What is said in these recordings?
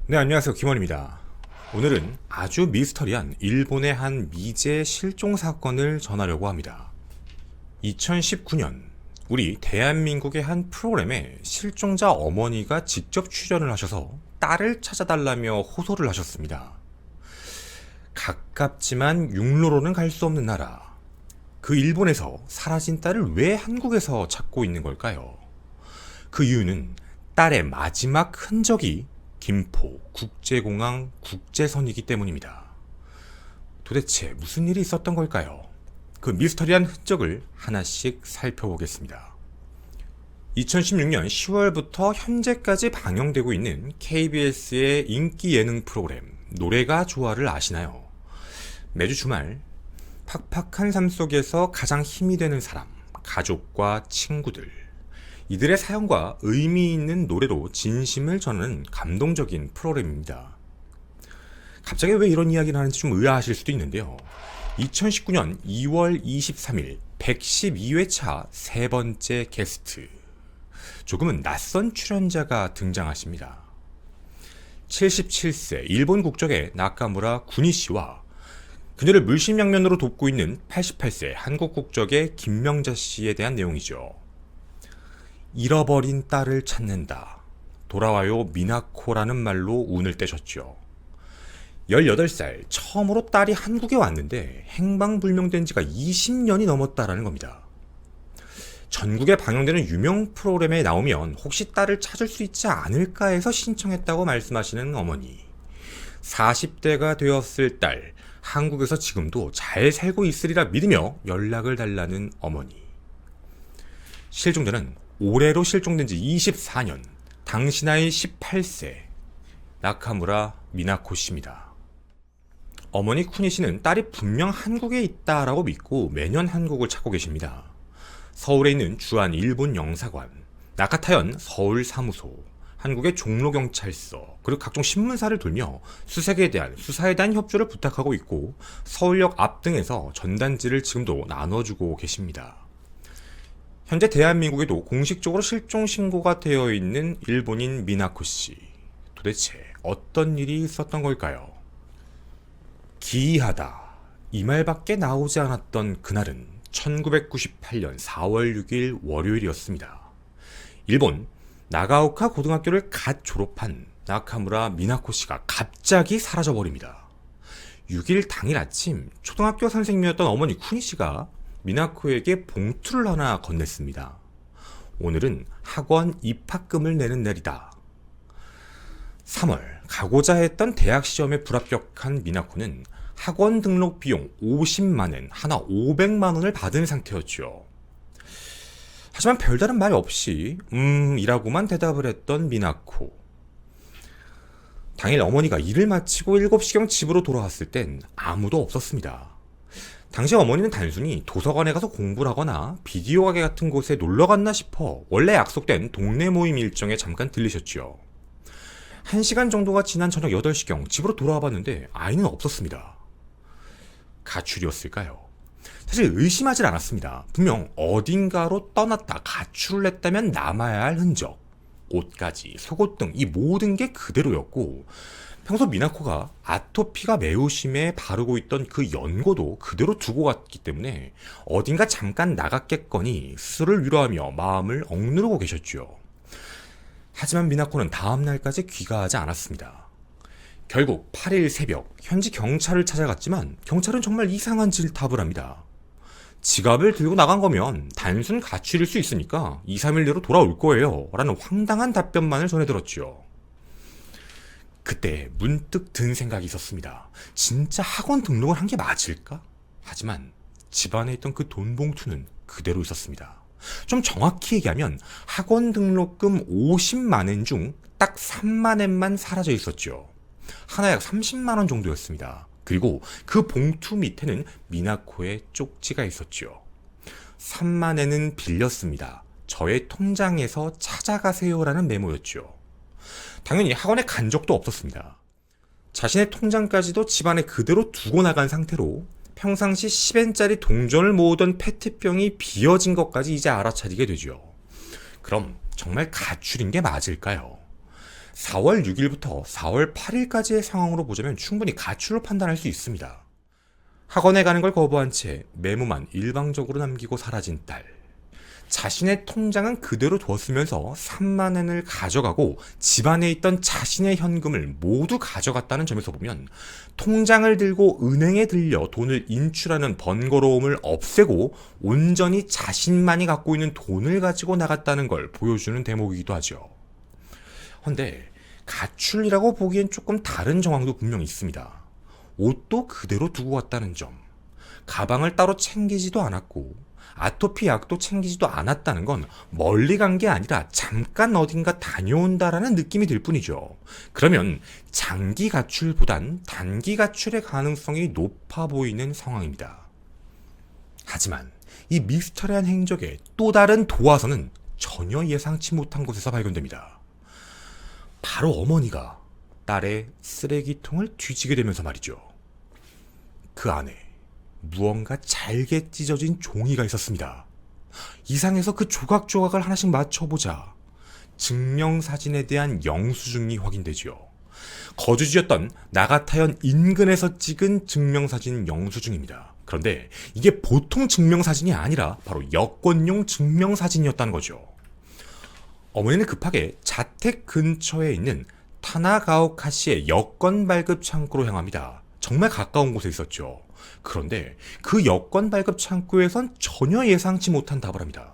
네, 안녕하세요. 김원입니다. 오늘은 아주 미스터리한 일본의 한 미제 실종 사건을 전하려고 합니다. 2019년 우리 대한민국의 한 프로그램에 실종자 어머니가 직접 출연을 하셔서 딸을 찾아달라며 호소를 하셨습니다. 가깝지만 육로로는 갈 수 없는 나라. 그 일본에서 사라진 딸을 왜 한국에서 찾고 있는 걸까요? 그 이유는 딸의 마지막 흔적이 김포 국제공항 국제선이기 때문입니다. 도대체 무슨 일이 있었던 걸까요? 그 미스터리한 흔적을 하나씩 살펴보겠습니다. 2016년 10월부터 현재까지 방영되고 있는 KBS의 인기 예능 프로그램 노래가 좋아를 아시나요? 매주 주말 팍팍한 삶 속에서 가장 힘이 되는 사람, 가족과 친구들, 이들의 사연과 의미 있는 노래로 진심을 전하는 감동적인 프로그램입니다. 갑자기 왜 이런 이야기를 하는지 좀 의아하실 수도 있는데요. 2019년 2월 23일 112회차 세 번째 게스트, 조금은 낯선 출연자가 등장하십니다. 77세 일본 국적의 나카무라 구니 씨와 그녀를 물심양면으로 돕고 있는 88세 한국 국적의 김명자 씨에 대한 내용이죠. 잃어버린 딸을 찾는다. 돌아와요 미나코라는 말로 운을 떼셨죠. 18살 처음으로 딸이 한국에 왔는데 행방불명된 지가 20년이 넘었다라는 겁니다. 전국에 방영되는 유명 프로그램에 나오면 혹시 딸을 찾을 수 있지 않을까 해서 신청했다고 말씀하시는 어머니. 40대가 되었을 딸, 한국에서 지금도 잘 살고 있으리라 믿으며 연락을 달라는 어머니. 실종자는 올해로 실종된 지 24년, 당시 나이 18세, 나카무라 미나코 씨입니다. 어머니 쿠니 씨는 딸이 분명 한국에 있다라고 믿고 매년 한국을 찾고 계십니다. 서울에 있는 주한 일본 영사관, 나카타현 서울사무소, 한국의 종로경찰서, 그리고 각종 신문사를 돌며 수색에 대한 수사에 대한 협조를 부탁하고 있고 서울역 앞 등에서 전단지를 지금도 나눠주고 계십니다. 현재 대한민국에도 공식적으로 실종 신고가 되어 있는 일본인 미나코 씨. 도대체 어떤 일이 있었던 걸까요? 기이하다. 이 말밖에 나오지 않았던 그날은 1998년 4월 6일 월요일이었습니다. 일본 나가오카 고등학교를 갓 졸업한 나카무라 미나코 씨가 갑자기 사라져버립니다. 6일 당일 아침 초등학교 선생님이었던 어머니 쿠니 씨가 미나코에게 봉투를 하나 건넸습니다. 오늘은 학원 입학금을 내는 날이다. 3월 가고자 했던 대학 시험에 불합격한 미나코는 학원 등록 비용 50만엔, 하나 500만원을 받은 상태였죠. 하지만 별다른 말 없이 이라고만 대답을 했던 미나코. 당일 어머니가 일을 마치고 7시경 집으로 돌아왔을 땐 아무도 없었습니다. 당시 어머니는 단순히 도서관에 가서 공부를 하거나 비디오 가게 같은 곳에 놀러 갔나 싶어 원래 약속된 동네 모임 일정에 잠깐 들리셨죠. 1시간 정도가 지난 저녁 8시경 집으로 돌아와 봤는데 아이는 없었습니다. 가출이었을까요? 사실 의심하지 않았습니다. 분명 어딘가로 떠났다 가출을 했다면 남아야 할 흔적, 옷가지, 속옷 등 이 모든 게 그대로였고 평소 미나코가 아토피가 매우 심해 바르고 있던 그 연고도 그대로 두고 갔기 때문에 어딘가 잠깐 나갔겠거니 스스로를 위로하며 마음을 억누르고 계셨죠. 하지만 미나코는 다음날까지 귀가하지 않았습니다. 결국 8일 새벽 현지 경찰을 찾아갔지만 경찰은 정말 이상한 질답을 합니다. 지갑을 들고 나간 거면 단순 가출일 수 있으니까 2, 3일 내로 돌아올 거예요 라는 황당한 답변만을 전해들었죠. 그때 문득 든 생각이 있었습니다. 진짜 학원 등록을 한 게 맞을까? 하지만 집안에 있던 그 돈 봉투는 그대로 있었습니다. 좀 정확히 얘기하면 학원 등록금 50만엔 중 딱 3만엔만 사라져 있었죠. 하나 약 30만원 정도였습니다. 그리고 그 봉투 밑에는 미나코의 쪽지가 있었죠. 3만엔은 빌렸습니다. 저의 통장에서 찾아가세요라는 메모였죠. 당연히 학원에 간 적도 없었습니다. 자신의 통장까지도 집안에 그대로 두고 나간 상태로 평상시 10엔짜리 동전을 모으던 페트병이 비어진 것까지 이제 알아차리게 되죠. 그럼 정말 가출인 게 맞을까요? 4월 6일부터 4월 8일까지의 상황으로 보자면 충분히 가출로 판단할 수 있습니다. 학원에 가는 걸 거부한 채 메모만 일방적으로 남기고 사라진 딸. 자신의 통장은 그대로 뒀으면서 3만 원을 가져가고 집안에 있던 자신의 현금을 모두 가져갔다는 점에서 보면 통장을 들고 은행에 들려 돈을 인출하는 번거로움을 없애고 온전히 자신만이 갖고 있는 돈을 가지고 나갔다는 걸 보여주는 대목이기도 하죠. 그런데 가출이라고 보기엔 조금 다른 정황도 분명히 있습니다. 옷도 그대로 두고 왔다는 점, 가방을 따로 챙기지도 않았고 아토피 약도 챙기지도 않았다는 건 멀리 간 게 아니라 잠깐 어딘가 다녀온다라는 느낌이 들 뿐이죠. 그러면 장기 가출보단 단기 가출의 가능성이 높아 보이는 상황입니다. 하지만 이 미스터리한 행적의 또 다른 도화선은 전혀 예상치 못한 곳에서 발견됩니다. 바로 어머니가 딸의 쓰레기통을 뒤지게 되면서 말이죠. 그 안에 무언가 잘게 찢어진 종이가 있었습니다. 이상해서 그 조각조각을 하나씩 맞춰보자 증명사진에 대한 영수증이 확인되지요. 거주지였던 나가타현 인근에서 찍은 증명사진 영수증입니다. 그런데 이게 보통 증명사진이 아니라 바로 여권용 증명사진이었다는 거죠. 어머니는 급하게 자택 근처에 있는 타나가오카시의 여권 발급 창구로 향합니다. 정말 가까운 곳에 있었죠. 그런데 그 여권 발급 창구에선 전혀 예상치 못한 답을 합니다.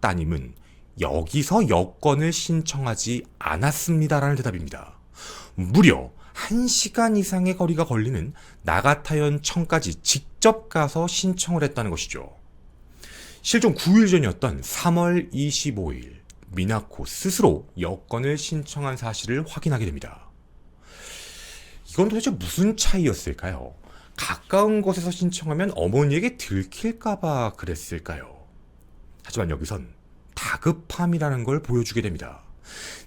따님은 여기서 여권을 신청하지 않았습니다라는 대답입니다. 무려 1시간 이상의 거리가 걸리는 나가타현청까지 직접 가서 신청을 했다는 것이죠. 실종 9일 전이었던 3월 25일 미나코 스스로 여권을 신청한 사실을 확인하게 됩니다. 이건 도대체 무슨 차이였을까요? 가까운 곳에서 신청하면 어머니에게 들킬까봐 그랬을까요? 하지만 여기선 다급함이라는 걸 보여주게 됩니다.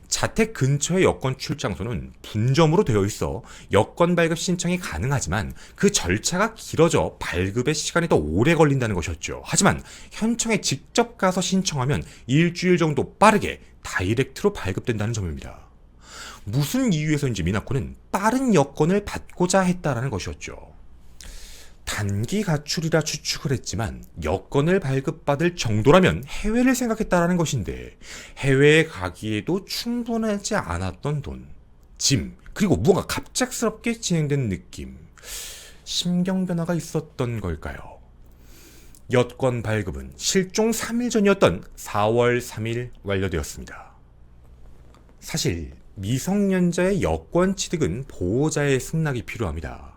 자택 근처의 여권 출장소는 분점으로 되어 있어 여권 발급 신청이 가능하지만 그 절차가 길어져 발급의 시간이 더 오래 걸린다는 것이었죠. 하지만 현청에 직접 가서 신청하면 일주일 정도 빠르게 다이렉트로 발급된다는 점입니다. 무슨 이유에서인지 미나코는 빠른 여권을 받고자 했다라는 것이었죠. 단기 가출이라 추측을 했지만 여권을 발급받을 정도라면 해외를 생각했다라는 것인데 해외에 가기에도 충분하지 않았던 돈, 짐, 그리고 무언가 갑작스럽게 진행된 느낌, 심경 변화가 있었던 걸까요? 여권 발급은 실종 3일 전이었던 4월 3일 완료되었습니다. 사실 미성년자의 여권 취득은 보호자의 승낙이 필요합니다.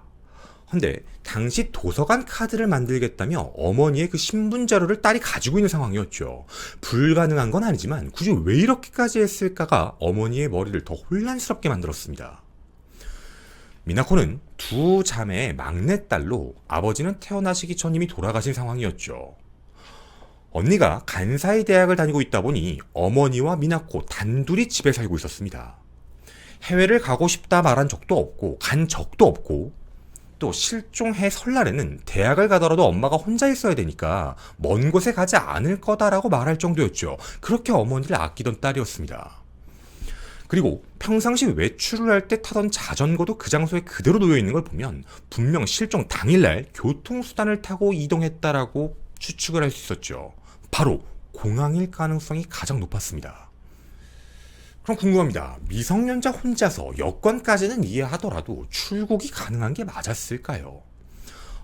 근데 당시 도서관 카드를 만들겠다며 어머니의 그 신분 자료를 딸이 가지고 있는 상황이었죠. 불가능한 건 아니지만 굳이 왜 이렇게까지 했을까가 어머니의 머리를 더 혼란스럽게 만들었습니다. 미나코는 두 자매의 막내딸로 아버지는 태어나시기 전 이미 돌아가신 상황이었죠. 언니가 간사이 대학을 다니고 있다 보니 어머니와 미나코 단둘이 집에 살고 있었습니다. 해외를 가고 싶다 말한 적도 없고 간 적도 없고 또 실종해 설날에는 대학을 가더라도 엄마가 혼자 있어야 되니까 먼 곳에 가지 않을 거다라고 말할 정도였죠. 그렇게 어머니를 아끼던 딸이었습니다. 그리고 평상시 외출을 할 때 타던 자전거도 그 장소에 그대로 놓여있는 걸 보면 분명 실종 당일날 교통수단을 타고 이동했다라고 추측을 할 수 있었죠. 바로 공항일 가능성이 가장 높았습니다. 그럼 궁금합니다. 미성년자 혼자서 여권까지는 이해하더라도 출국이 가능한 게 맞았을까요?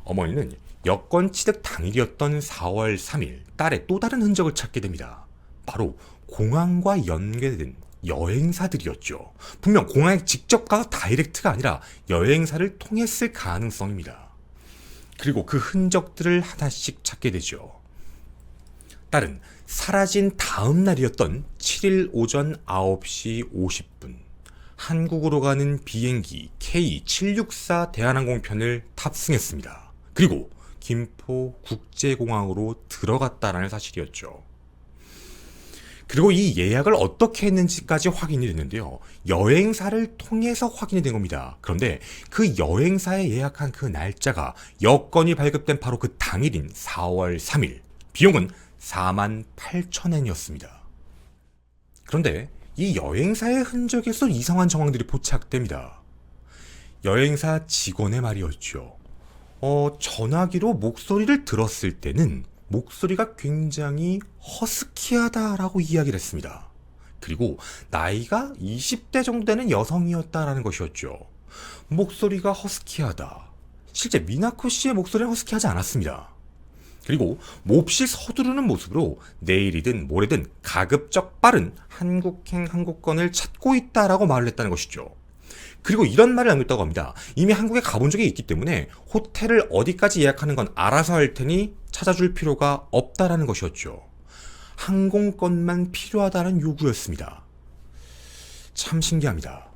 어머니는 여권 취득 당일이었던 4월 3일 딸의 또 다른 흔적을 찾게 됩니다. 바로 공항과 연계된 여행사들이었죠. 분명 공항에 직접 가서 다이렉트가 아니라 여행사를 통했을 가능성입니다. 그리고 그 흔적들을 하나씩 찾게 되죠. 딸은 사라진 다음 날이었던 7일 오전 9시 50분 한국으로 가는 비행기 K764 대한항공편을 탑승했습니다. 그리고 김포 국제공항으로 들어갔다라는 사실이었죠. 그리고 이 예약을 어떻게 했는지까지 확인이 됐는데요. 여행사를 통해서 확인이 된 겁니다. 그런데 그 여행사에 예약한 그 날짜가 여권이 발급된 바로 그 당일인 4월 3일. 비용은 48,000엔이었습니다. 그런데 이 여행사의 흔적에서 이상한 정황들이 포착됩니다. 여행사 직원의 말이었죠. 전화기로 목소리를 들었을 때는 목소리가 굉장히 허스키하다라고 이야기를 했습니다. 그리고 나이가 20대 정도 되는 여성이었다라는 것이었죠. 목소리가 허스키하다. 실제 미나코 씨의 목소리는 허스키하지 않았습니다. 그리고 몹시 서두르는 모습으로 내일이든 모레든 가급적 빠른 한국행 항공권을 찾고 있다라고 말을 했다는 것이죠. 그리고 이런 말을 남겼다고 합니다. 이미 한국에 가본 적이 있기 때문에 호텔을 어디까지 예약하는 건 알아서 할 테니 찾아줄 필요가 없다라는 것이었죠. 항공권만 필요하다는 요구였습니다. 참 신기합니다.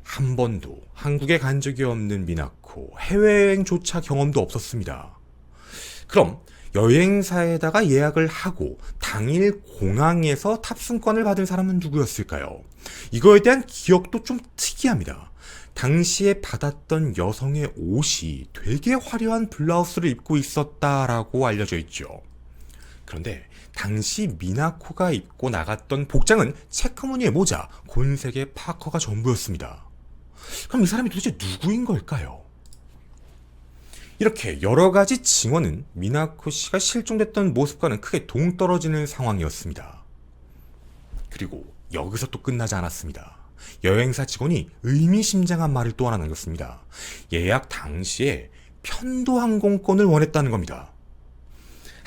한 번도 한국에 간 적이 없는 미나코, 해외여행조차 경험도 없었습니다. 그럼 여행사에다가 예약을 하고 당일 공항에서 탑승권을 받은 사람은 누구였을까요? 이거에 대한 기억도 좀 특이합니다. 당시에 받았던 여성의 옷이 되게 화려한 블라우스를 입고 있었다라고 알려져 있죠. 그런데 당시 미나코가 입고 나갔던 복장은 체크무늬의 모자, 곤색의 파커가 전부였습니다. 그럼 이 사람이 도대체 누구인 걸까요? 이렇게 여러 가지 증언은 미나코 씨가 실종됐던 모습과는 크게 동떨어지는 상황이었습니다. 그리고 여기서 또 끝나지 않았습니다. 여행사 직원이 의미심장한 말을 또 하나 남겼습니다. 예약 당시에 편도 항공권을 원했다는 겁니다.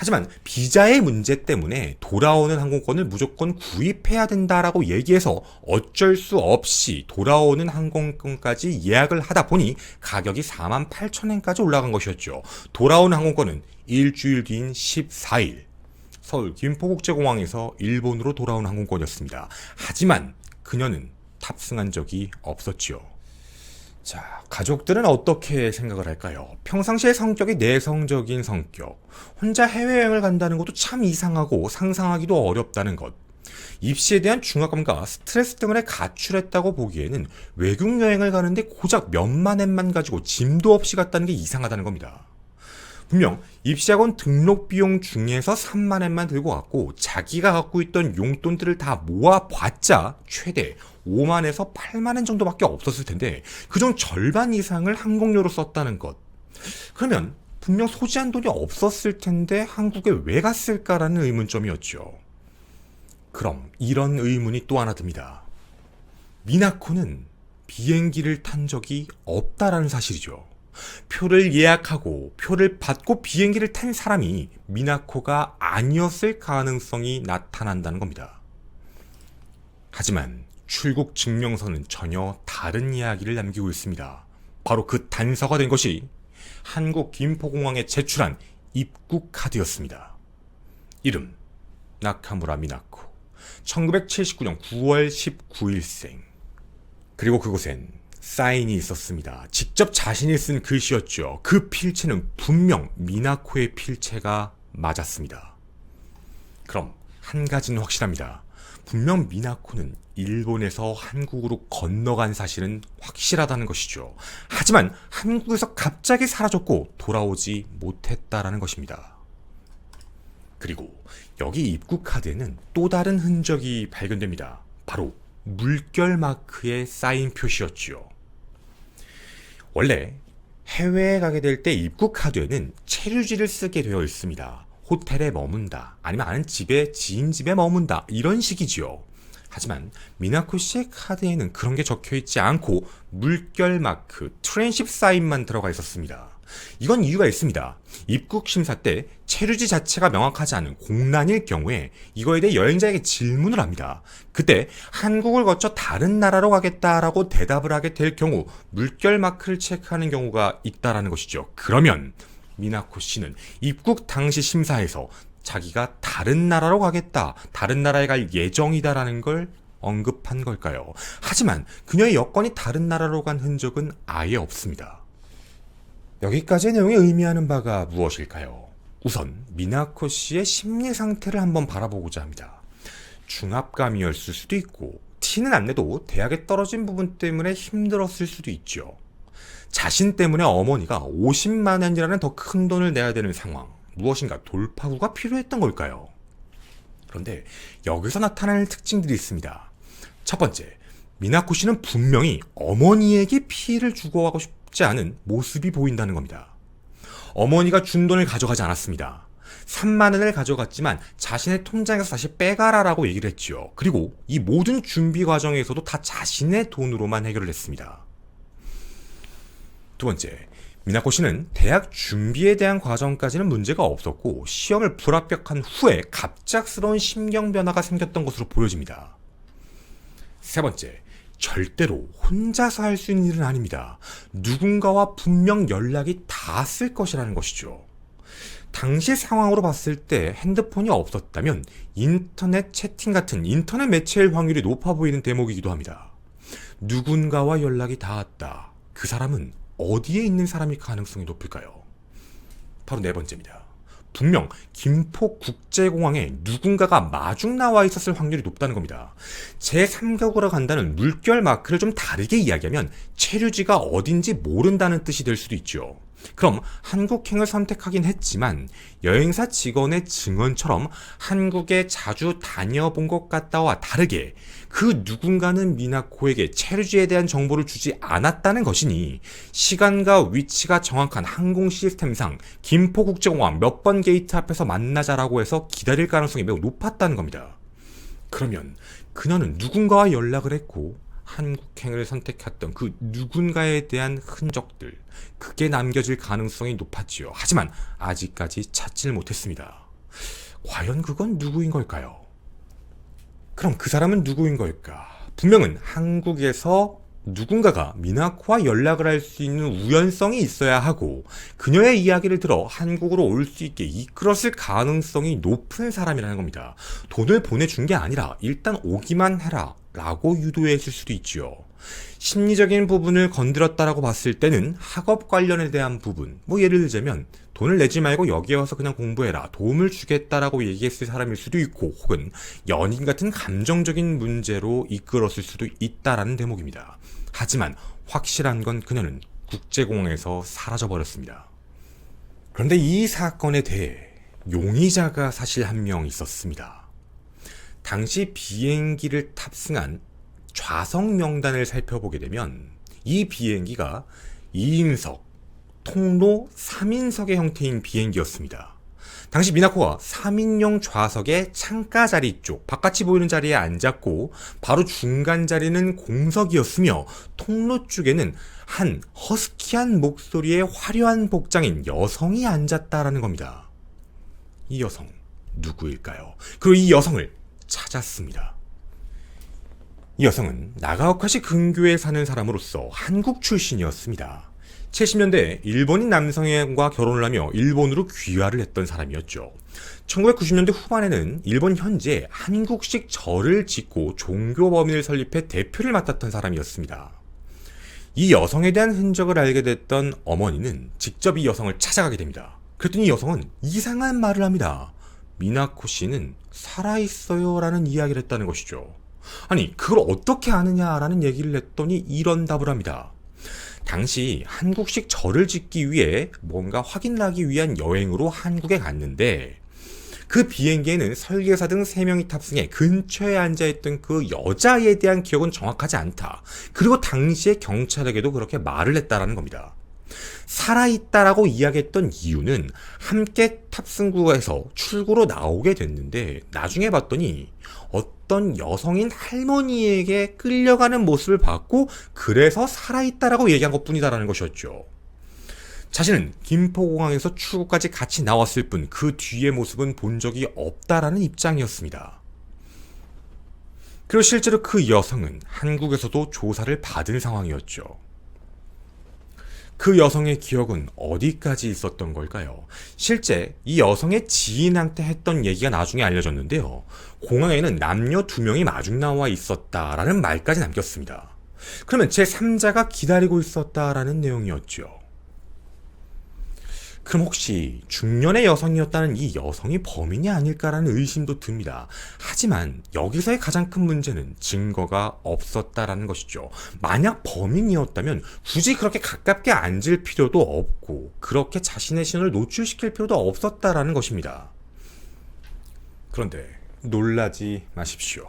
하지만 비자의 문제 때문에 돌아오는 항공권을 무조건 구입해야 된다라고 얘기해서 어쩔 수 없이 돌아오는 항공권까지 예약을 하다 보니 가격이 48,000엔까지 올라간 것이었죠. 돌아오는 항공권은 일주일 뒤인 14일 서울 김포국제공항에서 일본으로 돌아온 항공권이었습니다. 하지만 그녀는 탑승한 적이 없었지요. 자, 가족들은 어떻게 생각을 할까요? 평상시에 성격이 내성적인 성격, 혼자 해외여행을 간다는 것도 참 이상하고 상상하기도 어렵다는 것, 입시에 대한 중압감과 스트레스 때문에 가출했다고 보기에는 외국 여행을 가는데 고작 몇만 엔만 가지고 짐도 없이 갔다는 게 이상하다는 겁니다. 분명 입시학원 등록 비용 중에서 3만 엔만 들고 갔고 자기가 갖고 있던 용돈들을 다 모아봤자 최대 5만에서 8만 엔 정도밖에 없었을 텐데 그중 절반 이상을 항공료로 썼다는 것. 그러면 분명 소지한 돈이 없었을 텐데 한국에 왜 갔을까라는 의문점이었죠. 그럼 이런 의문이 또 하나 듭니다. 미나코는 비행기를 탄 적이 없다라는 사실이죠. 표를 예약하고 표를 받고 비행기를 탄 사람이 미나코가 아니었을 가능성이 나타난다는 겁니다. 하지만 출국 증명서는 전혀 다른 이야기를 남기고 있습니다. 바로 그 단서가 된 것이 한국 김포공항에 제출한 입국 카드였습니다. 이름 나카무라 미나코, 1979년 9월 19일생. 그리고 그곳엔 사인이 있었습니다. 직접 자신이 쓴 글씨였죠. 그 필체는 분명 미나코의 필체가 맞았습니다. 그럼 한 가지는 확실합니다. 분명 미나코는 일본에서 한국으로 건너간 사실은 확실하다는 것이죠. 하지만 한국에서 갑자기 사라졌고 돌아오지 못했다라는 것입니다. 그리고 여기 입국 카드에는 또 다른 흔적이 발견됩니다. 바로 물결 마크의 사인 표시였지요. 원래 해외에 가게 될 때 입국 카드에는 체류지를 쓰게 되어 있습니다. 호텔에 머문다, 아니면 아는 집에, 지인 집에 머문다, 이런 식이지요. 하지만 미나코 씨의 카드에는 그런 게 적혀 있지 않고 물결 마크, 트랜십 사인만 들어가 있었습니다. 이건 이유가 있습니다. 입국 심사 때 체류지 자체가 명확하지 않은 공란일 경우에 이거에 대해 여행자에게 질문을 합니다. 그때 한국을 거쳐 다른 나라로 가겠다라고 대답을 하게 될 경우 물결 마크를 체크하는 경우가 있다라는 것이죠. 그러면 미나코 씨는 입국 당시 심사에서 자기가 다른 나라로 가겠다, 다른 나라에 갈 예정이다라는 걸 언급한 걸까요? 하지만 그녀의 여권이 다른 나라로 간 흔적은 아예 없습니다. 여기까지의 내용이 의미하는 바가 무엇일까요? 우선 미나코 씨의 심리 상태를 한번 바라보고자 합니다. 중압감이었을 수도 있고 티는 안 내도 대학에 떨어진 부분 때문에 힘들었을 수도 있죠. 자신 때문에 어머니가 50만 원이라는 더 큰 돈을 내야 되는 상황, 무엇인가 돌파구가 필요했던 걸까요? 그런데 여기서 나타나는 특징들이 있습니다. 첫 번째, 미나코 씨는 분명히 어머니에게 피해를 주고하고 싶지 않은 모습이 보인다는 겁니다. 어머니가 준 돈을 가져가지 않았습니다. 3만 원을 가져갔지만 자신의 통장에서 다시 빼가라라고 얘기를 했지요. 그리고 이 모든 준비 과정에서도 다 자신의 돈으로만 해결을 했습니다. 두 번째, 미나코 씨는 대학 준비에 대한 과정까지는 문제가 없었고 시험을 불합격한 후에 갑작스러운 심경 변화가 생겼던 것으로 보여집니다. 세 번째, 절대로 혼자서 할 수 있는 일은 아닙니다. 누군가와 분명 연락이 닿았을 것이라는 것이죠. 당시 상황으로 봤을 때 핸드폰이 없었다면 인터넷 채팅 같은 인터넷 매체일 확률이 높아 보이는 대목이기도 합니다. 누군가와 연락이 닿았다. 그 사람은 어디에 있는 사람일 가능성이 높을까요? 바로 네 번째입니다. 분명 김포국제공항에 누군가가 마중 나와 있었을 확률이 높다는 겁니다. 제3국으로 간다는 물결 마크를 좀 다르게 이야기하면 체류지가 어딘지 모른다는 뜻이 될 수도 있죠. 그럼 한국행을 선택하긴 했지만 여행사 직원의 증언처럼 한국에 자주 다녀본 것 같다와 다르게 그 누군가는 미나코에게 체류지에 대한 정보를 주지 않았다는 것이니 시간과 위치가 정확한 항공 시스템상 김포국제공항 몇 번 게이트 앞에서 만나자라고 해서 기다릴 가능성이 매우 높았다는 겁니다. 그러면 그녀는 누군가와 연락을 했고 한국행을 선택했던 그 누군가에 대한 흔적들, 그게 남겨질 가능성이 높았지요. 하지만 아직까지 찾지를 못했습니다. 과연 그건 누구인 걸까요? 그럼 그 사람은 누구인 걸까? 분명은 한국에서 누군가가 미나코와 연락을 할 수 있는 우연성이 있어야 하고 그녀의 이야기를 들어 한국으로 올 수 있게 이끌었을 가능성이 높은 사람이라는 겁니다. 돈을 보내준 게 아니라 일단 오기만 해라 라고 유도했을 수도 있지요. 심리적인 부분을 건드렸다라고 봤을 때는 학업 관련에 대한 부분, 예를 들자면 돈을 내지 말고 여기에 와서 그냥 공부해라, 도움을 주겠다라고 얘기했을 사람일 수도 있고 혹은 연인 같은 감정적인 문제로 이끌었을 수도 있다라는 대목입니다. 하지만 확실한 건 그녀는 국제공항에서 사라져버렸습니다. 그런데 이 사건에 대해 용의자가 사실 한 명 있었습니다. 당시 비행기를 탑승한 좌석 명단을 살펴보게 되면 이 비행기가 2인석, 통로 3인석의 형태인 비행기였습니다. 당시 미나코가 3인용 좌석의 창가 자리 쪽, 바깥이 보이는 자리에 앉았고 바로 중간 자리는 공석이었으며 통로 쪽에는 한 허스키한 목소리의 화려한 복장인 여성이 앉았다라는 겁니다. 이 여성 누구일까요? 그리고 이 여성을 찾았습니다. 이 여성은 나가오카시 근교에 사는 사람으로서 한국 출신이었습니다. 70년대에 일본인 남성과 결혼을 하며 일본으로 귀화를 했던 사람이었죠. 1990년대 후반에는 일본 현지에 한국식 절을 짓고 종교 법인을 설립해 대표를 맡았던 사람이었습니다. 이 여성에 대한 흔적을 알게 됐던 어머니는 직접 이 여성을 찾아가게 됩니다. 그랬더니 이 여성은 이상한 말을 합니다. 미나코 씨는 살아있어요 라는 이야기를 했다는 것이죠. 아니, 그걸 어떻게 아느냐라는 얘기를 했더니 이런 답을 합니다. 당시 한국식 절을 짓기 위해 뭔가 확인을 하기 위한 여행으로 한국에 갔는데 그 비행기에는 설계사 등 3명이 탑승해 근처에 앉아있던 그 여자에 대한 기억은 정확하지 않다. 그리고 당시에 경찰에게도 그렇게 말을 했다라는 겁니다. 살아있다라고 이야기했던 이유는 함께 탑승구에서 출구로 나오게 됐는데 나중에 봤더니 어떤 여성인 할머니에게 끌려가는 모습을 봤고 그래서 살아있다라고 얘기한 것뿐이다라는 것이었죠. 자신은 김포공항에서 출구까지 같이 나왔을 뿐 그 뒤의 모습은 본 적이 없다라는 입장이었습니다. 그리고 실제로 그 여성은 한국에서도 조사를 받은 상황이었죠. 그 여성의 기억은 어디까지 있었던 걸까요? 실제 이 여성의 지인한테 했던 얘기가 나중에 알려졌는데요. 공항에는 남녀 2명이 마중 나와 있었다라는 말까지 남겼습니다. 그러면 제3자가 기다리고 있었다라는 내용이었죠. 그럼 혹시 중년의 여성이었다는 이 여성이 범인이 아닐까라는 의심도 듭니다. 하지만 여기서의 가장 큰 문제는 증거가 없었다라는 것이죠. 만약 범인이었다면 굳이 그렇게 가깝게 앉을 필요도 없고 그렇게 자신의 신원을 노출시킬 필요도 없었다라는 것입니다. 그런데 놀라지 마십시오.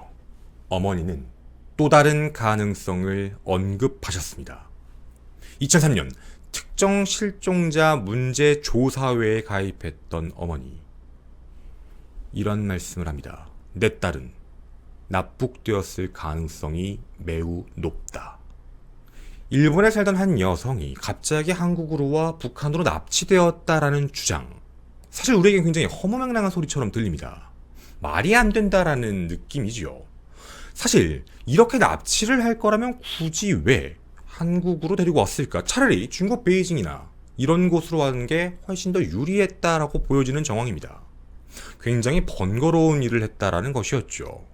어머니는 또 다른 가능성을 언급하셨습니다. 2003년 특정 실종자 문제 조사회에 가입했던 어머니, 이런 말씀을 합니다. 내 딸은 납북되었을 가능성이 매우 높다. 일본에 살던 한 여성이 갑자기 한국으로 와 북한으로 납치되었다라는 주장, 사실 우리에게 굉장히 허무맹랑한 소리처럼 들립니다. 말이 안 된다라는 느낌이지요. 사실 이렇게 납치를 할 거라면 굳이 왜 한국으로 데리고 왔을까? 차라리 중국 베이징이나 이런 곳으로 가는 게 훨씬 더 유리했다라고 보여지는 정황입니다. 굉장히 번거로운 일을 했다라는 것이었죠.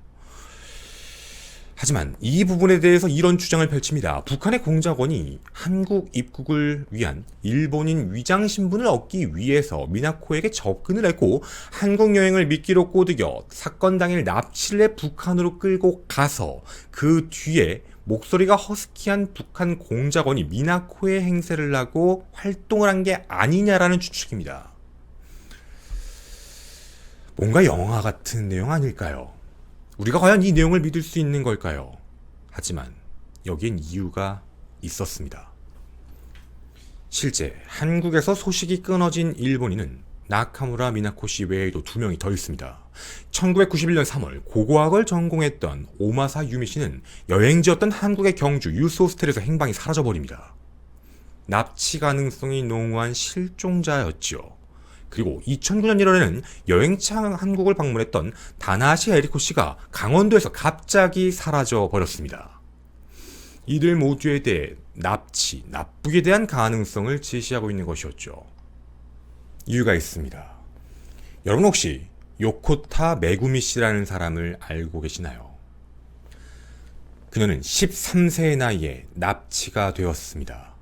하지만 이 부분에 대해서 이런 주장을 펼칩니다. 북한의 공작원이 한국 입국을 위한 일본인 위장 신분을 얻기 위해서 미나코에게 접근을 했고 한국 여행을 미끼로 꼬드겨 사건 당일 납치를 해 북한으로 끌고 가서 그 뒤에 목소리가 허스키한 북한 공작원이 미나코의 행세를 하고 활동을 한 게 아니냐라는 추측입니다. 뭔가 영화 같은 내용 아닐까요? 우리가 과연 이 내용을 믿을 수 있는 걸까요? 하지만 여기엔 이유가 있었습니다. 실제 한국에서 소식이 끊어진 일본인은 나카무라 미나코 씨 외에도 2명이 더 있습니다. 1991년 3월 고고학을 전공했던 오마사 유미 씨는 여행지였던 한국의 경주 유스 호스텔에서 행방이 사라져버립니다. 납치 가능성이 농후한 실종자였죠. 그리고 2009년 1월에는 여행차 한국을 방문했던 다나시 에리코 씨가 강원도에서 갑자기 사라져 버렸습니다. 이들 모두에 대해 납치, 납북에 대한 가능성을 제시하고 있는 것이었죠. 이유가 있습니다. 여러분 혹시 요코타 메구미 씨라는 사람을 알고 계시나요? 그녀는 13세의 나이에 납치가 되었습니다.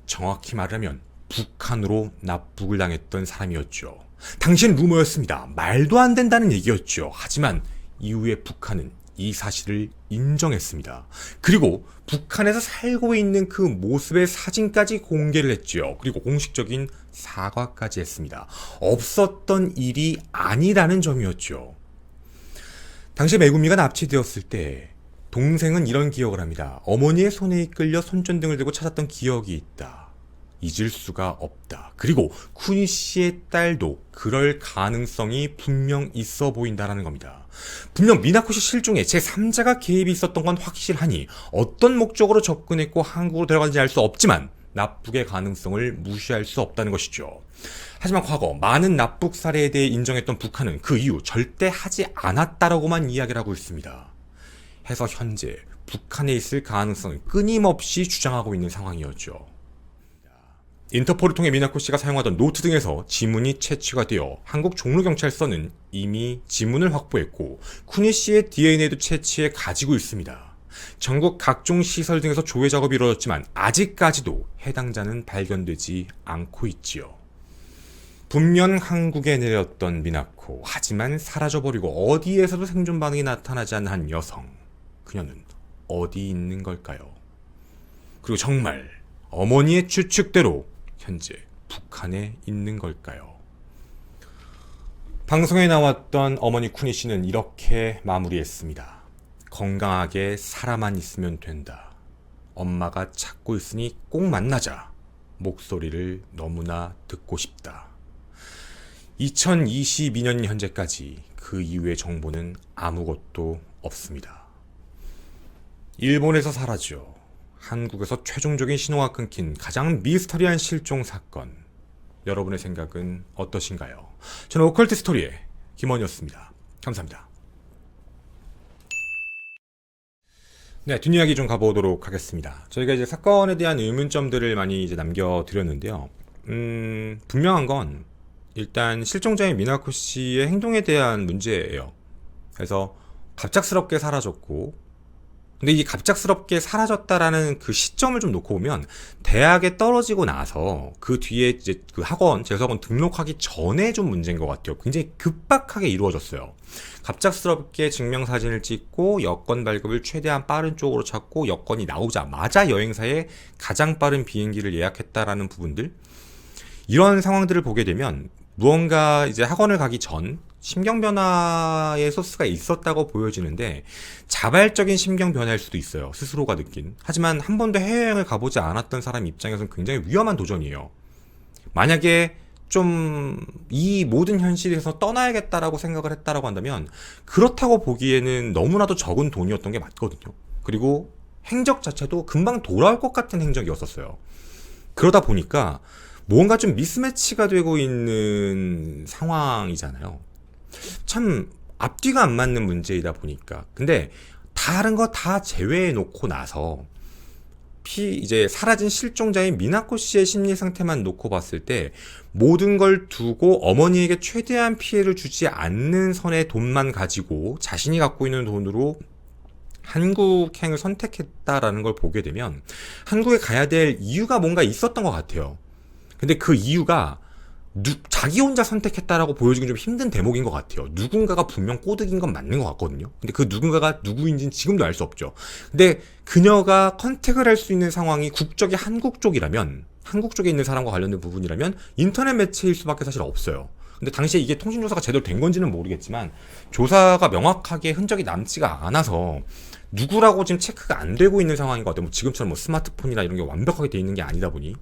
정확히 말하면 북한으로 납북을 당했던 사람이었죠. 당시엔 루머였습니다. 말도 안 된다는 얘기였죠. 하지만 이후에 북한은 이 사실을 인정했습니다. 그리고 북한에서 살고 있는 그 모습의 사진까지 공개를 했죠. 그리고 공식적인 사과까지 했습니다. 없었던 일이 아니라는 점이었죠. 당시 메구미가 납치되었을 때 동생은 이런 기억을 합니다. 어머니의 손에 이끌려 손전등을 들고 찾았던 기억이 있다. 잊을 수가 없다. 그리고 쿠니 씨의 딸도 그럴 가능성이 분명 있어 보인다라는 겁니다. 분명 미나코 씨 실종에 제3자가 개입이 있었던 건 확실하니 어떤 목적으로 접근했고 한국으로 들어간지 알 수 없지만 납북의 가능성을 무시할 수 없다는 것이죠. 하지만 과거 많은 납북 사례에 대해 인정했던 북한은 그 이후 절대 하지 않았다라고만 이야기를 하고 있습니다. 해서 현재 북한에 있을 가능성을 끊임없이 주장하고 있는 상황이었죠. 인터폴을 통해 미나코 씨가 사용하던 노트 등에서 지문이 채취가 되어 한국 종로경찰서는 이미 지문을 확보했고 쿠니 씨의 DNA도 채취해 가지고 있습니다. 전국 각종 시설 등에서 조회 작업이 이루어졌지만 아직까지도 해당자는 발견되지 않고 있지요. 분명 한국에 내렸던 미나코, 하지만 사라져버리고 어디에서도 생존 반응이 나타나지 않는 한 여성. 그녀는 어디 있는 걸까요? 그리고 정말 어머니의 추측대로 현재 북한에 있는 걸까요? 방송에 나왔던 어머니 쿠니 씨는 이렇게 마무리했습니다. 건강하게 살아만 있으면 된다. 엄마가 찾고 있으니 꼭 만나자. 목소리를 너무나 듣고 싶다. 2022년 현재까지 그 이후의 정보는 아무것도 없습니다. 일본에서 사라져 한국에서 최종적인 신호가 끊긴 가장 미스터리한 실종 사건. 여러분의 생각은 어떠신가요? 저는 오컬트 스토리의 김원이었습니다. 감사합니다. 네, 뒷이야기 좀 가보도록 하겠습니다. 저희가 이제 사건에 대한 의문점들을 많이 이제 남겨드렸는데요. 분명한 건 일단 실종자인 미나코 씨의 행동에 대한 문제예요. 그래서 갑작스럽게 사라졌고, 근데 이게 갑작스럽게 사라졌다라는 그 시점을 좀 놓고 보면 대학에 떨어지고 나서 그 뒤에 이제 그 학원, 재수학원 등록하기 전에 좀 문제인 것 같아요. 굉장히 급박하게 이루어졌어요. 갑작스럽게 증명사진을 찍고 여권 발급을 최대한 빠른 쪽으로 찾고 여권이 나오자마자 여행사에 가장 빠른 비행기를 예약했다라는 부분들, 이런 상황들을 보게 되면 무언가 이제 학원을 가기 전 심경 변화의 소스가 있었다고 보여지는데 자발적인 심경 변화일 수도 있어요. 스스로가 느낀. 하지만 한 번도 해외여행을 가보지 않았던 사람 입장에서는 굉장히 위험한 도전이에요. 만약에 좀 이 모든 현실에서 떠나야겠다라고 생각을 했다라고 한다면 그렇다고 보기에는 너무나도 적은 돈이었던 게 맞거든요. 그리고 행적 자체도 금방 돌아올 것 같은 행적이었었어요. 그러다 보니까 뭔가 좀 미스매치가 되고 있는 상황이잖아요. 참 앞뒤가 안 맞는 문제이다 보니까. 근데 다른 거 다 제외해 놓고 나서 이제 사라진 실종자인 미나코 씨의 심리 상태만 놓고 봤을 때 모든 걸 두고 어머니에게 최대한 피해를 주지 않는 선의 돈만 가지고 자신이 갖고 있는 돈으로 한국행을 선택했다라는 걸 보게 되면 한국에 가야 될 이유가 뭔가 있었던 것 같아요. 근데 그 이유가 자기 혼자 선택했다라고 보여주기 좀 힘든 대목인 것 같아요. 누군가가 분명 꼬드긴 건 맞는 것 같거든요. 근데 그 누군가가 누구인지는 지금도 알 수 없죠. 근데 그녀가 컨택을 할 수 있는 상황이 국적이 한국 쪽이라면, 한국 쪽에 있는 사람과 관련된 부분이라면 인터넷 매체일 수밖에 사실 없어요. 근데 당시에 이게 통신조사가 제대로 된 건지는 모르겠지만 조사가 명확하게 흔적이 남지가 않아서 누구라고 지금 체크가 안 되고 있는 상황인 것 같아요. 뭐 지금처럼 뭐 스마트폰이나 이런 게 완벽하게 돼 있는 게 아니다 보니.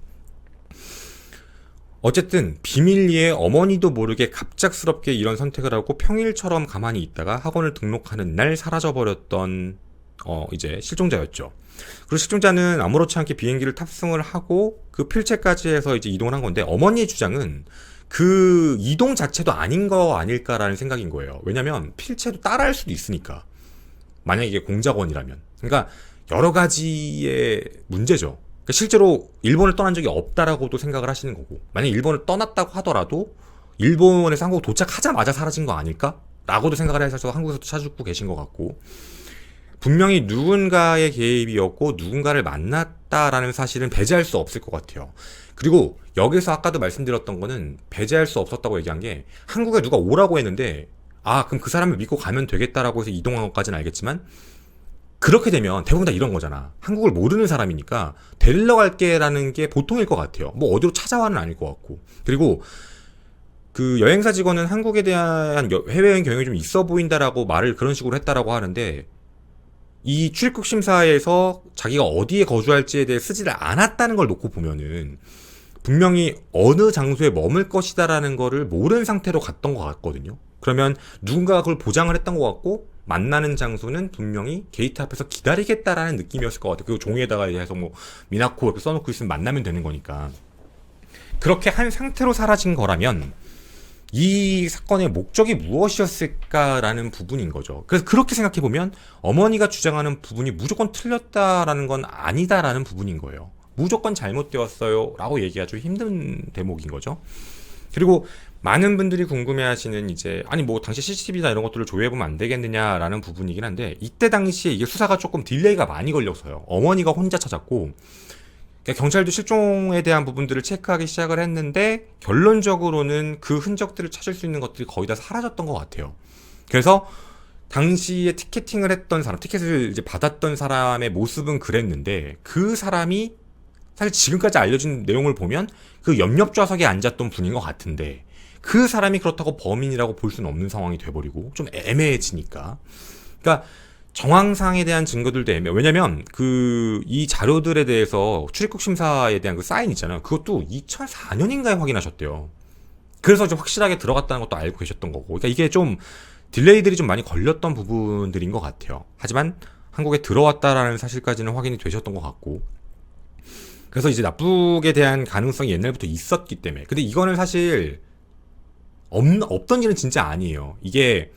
어쨌든 비밀리에 어머니도 모르게 갑작스럽게 이런 선택을 하고 평일처럼 가만히 있다가 학원을 등록하는 날 사라져버렸던 이제 실종자였죠. 그리고 실종자는 아무렇지 않게 비행기를 탑승을 하고 그 필체까지 해서 이제 이동을 한 건데 어머니의 주장은 그 이동 자체도 아닌 거 아닐까라는 생각인 거예요. 왜냐면 필체도 따라할 수도 있으니까. 만약에 이게 공작원이라면. 그러니까 여러 가지의 문제죠. 실제로 일본을 떠난 적이 없다라고도 생각을 하시는 거고, 만약 일본을 떠났다고 하더라도 일본에서 한국 도착하자마자 사라진 거 아닐까? 라고도 생각을 해서 한국에서도 찾고 계신 것 같고, 분명히 누군가의 개입이었고 누군가를 만났다라는 사실은 배제할 수 없을 것 같아요. 그리고 여기서 아까도 말씀드렸던 거는 배제할 수 없었다고 얘기한 게 한국에 누가 오라고 했는데 그럼 그 사람을 믿고 가면 되겠다라고 해서 이동한 것까지는 알겠지만 그렇게 되면 대부분 다 이런 거잖아. 한국을 모르는 사람이니까 데리러 갈게라는 게 보통일 것 같아요. 뭐 어디로 찾아와는 아닐 것 같고. 그리고 그 여행사 직원은 한국에 대한 해외여행 경험이 좀 있어 보인다라고 말을 그런 식으로 했다라고 하는데 이 출입국 심사에서 자기가 어디에 거주할지에 대해 쓰지를 않았다는 걸 놓고 보면은 분명히 어느 장소에 머물 것이다라는 거를 모르는 상태로 갔던 것 같거든요. 그러면 누군가가 그걸 보장을 했던 것 같고 만나는 장소는 분명히 게이트 앞에서 기다리겠다라는 느낌이었을 것 같아요. 그리고 종이에다가 해서 뭐 미나코 이렇게 써놓고 있으면 만나면 되는 거니까. 그렇게 한 상태로 사라진 거라면 이 사건의 목적이 무엇이었을까라는 부분인 거죠. 그래서 그렇게 생각해보면 어머니가 주장하는 부분이 무조건 틀렸다라는 건 아니다라는 부분인 거예요. 무조건 잘못되었어요 라고 얘기하기 힘든 대목인 거죠. 그리고 많은 분들이 궁금해하시는 이제 뭐 당시 CCTV나 이런 것들을 조회해보면 안 되겠느냐라는 부분이긴 한데 이때 당시에 이게 수사가 조금 딜레이가 많이 걸려서요. 어머니가 혼자 찾았고 그러니까 경찰도 실종에 대한 부분들을 체크하기 시작을 했는데 결론적으로는 그 흔적들을 찾을 수 있는 것들이 거의 다 사라졌던 것 같아요. 그래서 당시에 티켓팅을 했던 사람, 티켓을 이제 받았던 사람의 모습은 그랬는데 그 사람이 사실 지금까지 알려진 내용을 보면 그 옆옆 좌석에 앉았던 분인 것 같은데 그 사람이 그렇다고 범인이라고 볼 수는 없는 상황이 돼버리고 좀 애매해지니까. 그러니까 정황상에 대한 증거들도 애매해요. 왜냐면 이 자료들에 대해서 출입국 심사에 대한 그 사인 있잖아요. 그것도 2004년인가에 확인하셨대요. 그래서 좀 확실하게 들어갔다는 것도 알고 계셨던 거고. 그러니까 이게 좀 딜레이들이 좀 많이 걸렸던 부분들인 것 같아요. 하지만 한국에 들어왔다라는 사실까지는 확인이 되셨던 것 같고. 그래서 이제 납북에 대한 가능성이 옛날부터 있었기 때문에. 근데 이거는 사실 없던 일은 진짜 아니에요. 이게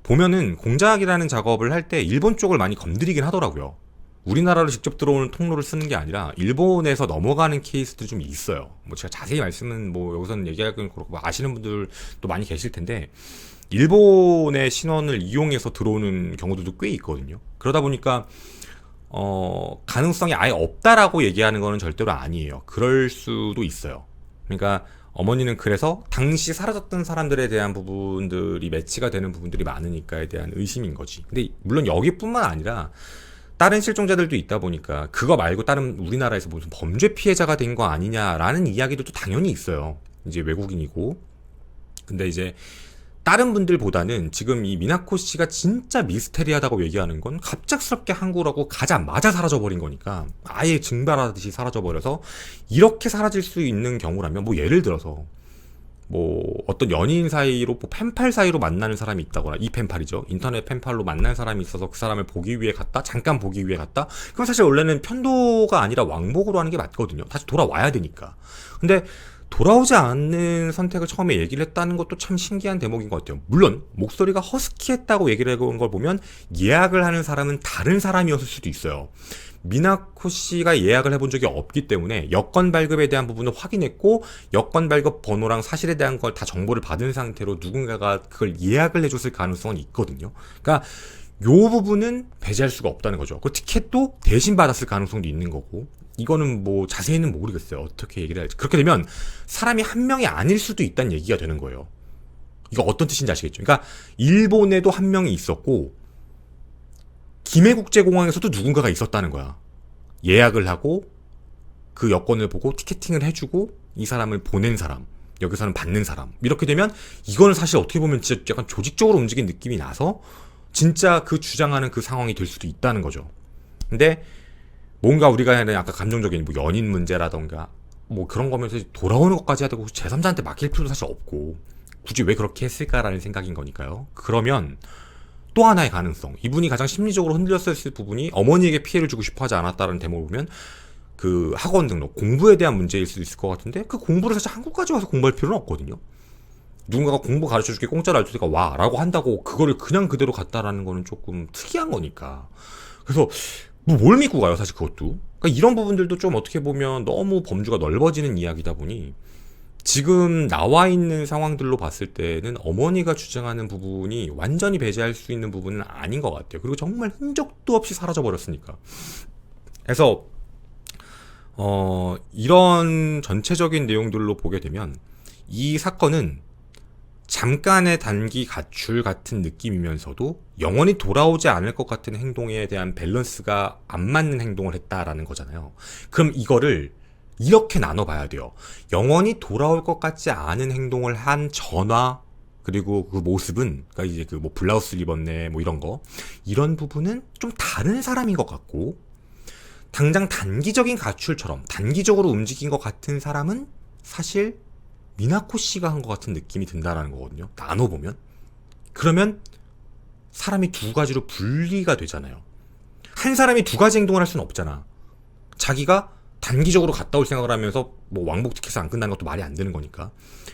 보면은 공작이라는 작업을 할 때 일본 쪽을 많이 건드리긴 하더라고요. 우리나라로 직접 들어오는 통로를 쓰는 게 아니라 일본에서 넘어가는 케이스들이 좀 있어요. 뭐 제가 자세히 말씀은 뭐 여기서는 얘기할 건 그렇고 아시는 분들도 많이 계실 텐데 일본의 신원을 이용해서 들어오는 경우들도 꽤 있거든요. 그러다 보니까 가능성이 아예 없다라고 얘기하는 거는 절대로 아니에요. 그럴 수도 있어요. 그러니까 어머니는 그래서 당시 사라졌던 사람들에 대한 부분들이 매치가 되는 부분들이 많으니까에 대한 의심인 거지. 근데 물론 여기뿐만 아니라 다른 실종자들도 있다 보니까 그거 말고 다른 우리나라에서 무슨 범죄 피해자가 된 거 아니냐라는 이야기도 또 당연히 있어요. 이제 외국인이고. 근데 이제 다른 분들보다는 지금 이 미나코 씨가 진짜 미스테리하다고 얘기하는 건 갑작스럽게 한국으로 가자마자 사라져버린 거니까 아예 증발하듯이 사라져버려서 이렇게 사라질 수 있는 경우라면 뭐 예를 들어서 뭐 어떤 연인 사이로 뭐 펜팔 사이로 만나는 사람이 있다거나 이 펜팔이죠. 인터넷 펜팔로 만난 사람이 있어서 그 사람을 보기 위해 갔다 잠깐 보기 위해 갔다 그럼 사실 원래는 편도가 아니라 왕복으로 하는 게 맞거든요. 다시 돌아와야 되니까. 근데 돌아오지 않는 선택을 처음에 얘기를 했다는 것도 참 신기한 대목인 것 같아요. 물론 목소리가 허스키했다고 얘기를 해본 걸 보면 예약을 하는 사람은 다른 사람이었을 수도 있어요. 미나코 씨가 예약을 해본 적이 없기 때문에 여권 발급에 대한 부분을 확인했고 여권 발급 번호랑 사실에 대한 걸 다 정보를 받은 상태로 누군가가 그걸 예약을 해줬을 가능성은 있거든요. 그러니까 요 부분은 배제할 수가 없다는 거죠. 그 티켓도 대신 받았을 가능성도 있는 거고 이거는 뭐 자세히는 모르겠어요. 어떻게 얘기를 할지. 그렇게 되면 사람이 한 명이 아닐 수도 있다는 얘기가 되는 거예요. 이거 어떤 뜻인지 아시겠죠? 그러니까 일본에도 한 명이 있었고 김해국제공항에서도 누군가가 있었다는 거야. 예약을 하고 그 여권을 보고 티켓팅을 해주고 이 사람을 보낸 사람, 여기서는 받는 사람. 이렇게 되면 이거는 사실 어떻게 보면 진짜 약간 조직적으로 움직인 느낌이 나서 진짜 그 주장하는 그 상황이 될 수도 있다는 거죠. 근데 뭔가 우리가 하는 약간 감정적인 뭐 연인 문제라던가 뭐 그런 거면서 돌아오는 것까지 해야 되고 제3자한테 맡길 필요도 사실 없고 굳이 왜 그렇게 했을까라는 생각인 거니까요. 그러면 또 하나의 가능성, 이분이 가장 심리적으로 흔들렸을 부분이 어머니에게 피해를 주고 싶어 하지 않았다는 대목을 보면 그 학원 등록, 공부에 대한 문제일 수도 있을 것 같은데 그 공부를 사실 한국까지 와서 공부할 필요는 없거든요. 누군가가 공부 가르쳐줄게 공짜로 알려주니까 와 라고 한다고 그거를 그냥 그대로 갔다라는 거는 조금 특이한 거니까. 그래서 뭐 뭘 믿고 가요 사실 그것도. 그러니까 이런 부분들도 좀 어떻게 보면 너무 범주가 넓어지는 이야기다 보니 지금 나와 있는 상황들로 봤을 때는 어머니가 주장하는 부분이 완전히 배제할 수 있는 부분은 아닌 것 같아요. 그리고 정말 흔적도 없이 사라져 버렸으니까. 그래서 이런 전체적인 내용들로 보게 되면 이 사건은 잠깐의 단기 가출 같은 느낌이면서도 영원히 돌아오지 않을 것 같은 행동에 대한 밸런스가 안 맞는 행동을 했다라는 거잖아요. 그럼 이거를 이렇게 나눠봐야 돼요. 영원히 돌아올 것 같지 않은 행동을 한 전화 그리고 그 모습은 그러니까 이제 그 뭐 블라우스를 입었네 뭐 이런 거 이런 부분은 좀 다른 사람인 것 같고 당장 단기적인 가출처럼 단기적으로 움직인 것 같은 사람은 사실 미나코 씨가 한 것 같은 느낌이 든다라는 거거든요. 나눠보면. 그러면 사람이 두 가지로 분리가 되잖아요. 한 사람이 두 가지 행동을 할 수는 없잖아. 자기가 단기적으로 갔다 올 생각을 하면서 뭐 왕복 티켓을 안 끝나는 것도 말이 안 되는 거니까.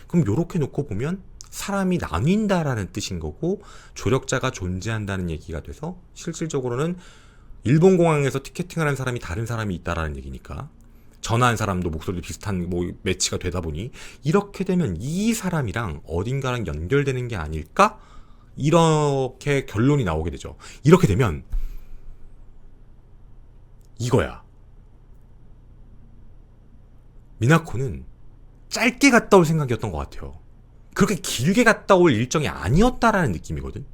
그럼 요렇게 놓고 보면 사람이 나뉜다라는 뜻인 거고 조력자가 존재한다는 얘기가 돼서 실질적으로는 일본 공항에서 티켓팅을 한 사람이 다른 사람이 있다라는 얘기니까 전화한 사람도 목소리도 비슷한 뭐 매치가 되다 보니 이렇게 되면 이 사람이랑 어딘가랑 연결되는 게 아닐까? 이렇게 결론이 나오게 되죠. 이렇게 되면 이거야. 미나코는 짧게 갔다 올 생각이었던 것 같아요. 그렇게 길게 갔다 올 일정이 아니었다라는 느낌이거든.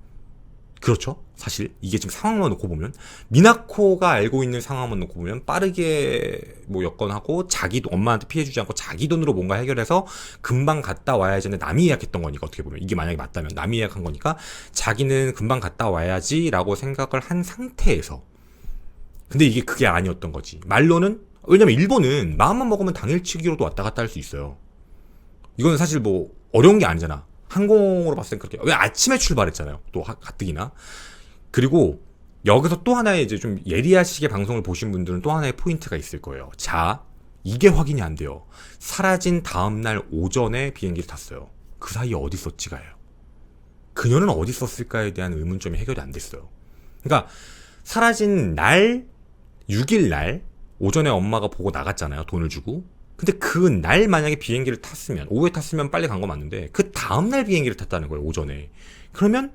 그렇죠? 사실 이게 지금 상황만 놓고 보면 미나코가 알고 있는 상황만 놓고 보면 빠르게 뭐 여건하고 자기 엄마한테 피해주지 않고 자기 돈으로 뭔가 해결해서 금방 갔다 와야지 하는데 남이 예약했던 거니까 어떻게 보면 이게 만약에 맞다면 남이 예약한 거니까 자기는 금방 갔다 와야지 라고 생각을 한 상태에서 근데 이게 그게 아니었던 거지. 말로는 왜냐면 일본은 마음만 먹으면 당일치기로도 왔다 갔다 할 수 있어요. 이거는 사실 뭐 어려운 게 아니잖아. 항공으로 봤을 땐 그렇게 왜 아침에 출발했잖아요. 또 가뜩이나. 그리고 여기서 또 하나의 이제 좀 예리하시게 방송을 보신 분들은 또 하나의 포인트가 있을 거예요. 자, 이게 확인이 안 돼요. 사라진 다음날 오전에 비행기를 탔어요. 그 사이에 어디 있었지가요. 그녀는 어디 있었을까에 대한 의문점이 해결이 안 됐어요. 그러니까 사라진 날 6일 날 오전에 엄마가 보고 나갔잖아요. 돈을 주고. 근데 그 날 만약에 비행기를 탔으면 오후에 탔으면 빨리 간 거 맞는데 그 다음날 비행기를 탔다는 거예요. 오전에. 그러면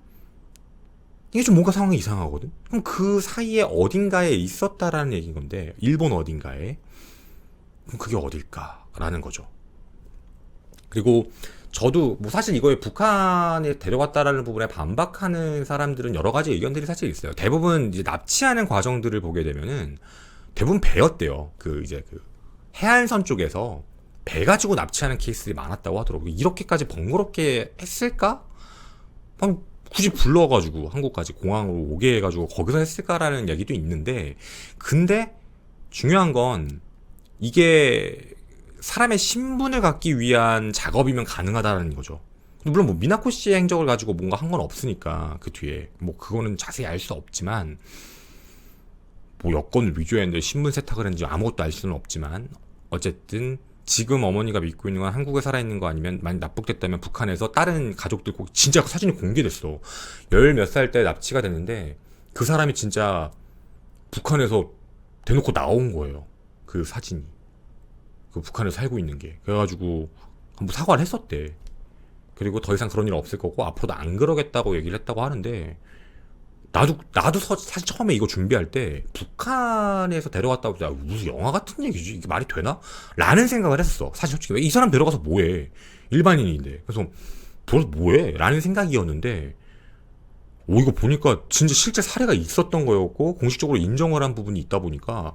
이게 좀 뭔가 상황이 이상하거든. 그럼 그 사이에 어딘가에 있었다라는 얘기인 건데 일본 어딘가에. 그럼 그게 어딜까라는 거죠. 그리고 저도 뭐 사실 이거에 북한에 데려갔다라는 부분에 반박하는 사람들은 여러 가지 의견들이 사실 있어요. 대부분 이제 납치하는 과정들을 보게 되면은 대부분 배였대요. 그 이제 그 해안선 쪽에서 배 가지고 납치하는 케이스들이 많았다고 하더라고요. 이렇게까지 번거롭게 했을까? 굳이 불러가지고 한국까지 공항으로 오게 해가지고 거기서 했을까라는 얘기도 있는데, 근데 중요한 건 이게 사람의 신분을 갖기 위한 작업이면 가능하다는 거죠. 물론 뭐 미나코 씨의 행적을 가지고 뭔가 한 건 없으니까 그 뒤에 뭐 그거는 자세히 알 수 없지만, 뭐 여권을 위조했는데 신분 세탁을 했는지 아무것도 알 수는 없지만, 어쨌든 지금 어머니가 믿고 있는 건 한국에 살아있는 거 아니면 만약 납북됐다면 북한에서 다른 가족들 진짜 그 사진이 공개됐어. 열 몇 살 때 납치가 됐는데 그 사람이 진짜 북한에서 대놓고 나온 거예요. 그 사진이. 그 북한에 살고 있는 게. 그래가지고 한번 사과를 했었대. 그리고 더 이상 그런 일 없을 거고 앞으로도 안 그러겠다고 얘기를 했다고 하는데, 나도 사실 처음에 이거 준비할 때 북한에서 데려갔다고 해서 무슨 영화 같은 얘기지? 이게 말이 되나? 라는 생각을 했었어. 사실 솔직히 왜 이 사람 데려가서 뭐해? 일반인인데. 그래서 뭐해? 라는 생각이었는데, 이거 보니까 진짜 실제 사례가 있었던 거였고 공식적으로 인정을 한 부분이 있다 보니까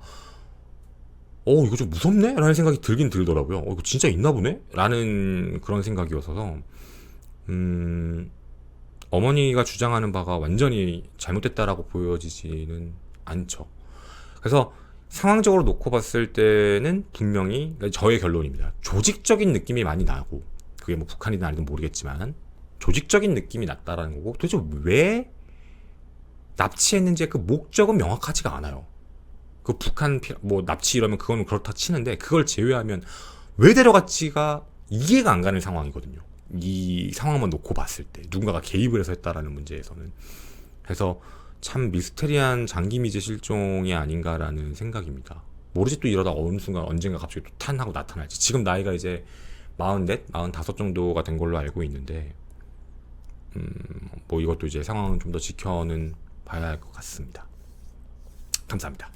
이거 좀 무섭네? 라는 생각이 들긴 들더라고요. 이거 진짜 있나 보네? 라는 그런 생각이어서 어머니가 주장하는 바가 완전히 잘못됐다라고 보여지지는 않죠. 그래서 상황적으로 놓고 봤을 때는 분명히 저의 결론입니다. 조직적인 느낌이 많이 나고, 그게 뭐 북한이든 아니든 모르겠지만 조직적인 느낌이 났다라는 거고, 도대체 왜 납치했는지의 그 목적은 명확하지가 않아요. 그 북한 뭐 납치 이러면 그거는 그렇다 치는데, 그걸 제외하면 왜 데려갔지가 이해가 안 가는 상황이거든요. 이 상황만 놓고 봤을 때 누군가가 개입을 해서 했다라는 문제에서는. 그래서 참 미스테리한 장기 미제 실종이 아닌가라는 생각입니다. 모르지 또 이러다 어느 순간 언젠가 갑자기 또 탄 하고 나타날지. 지금 나이가 이제 44, 45 정도가 된 걸로 알고 있는데, 뭐 이것도 이제 상황은 좀 더 지켜는 봐야 할 것 같습니다. 감사합니다.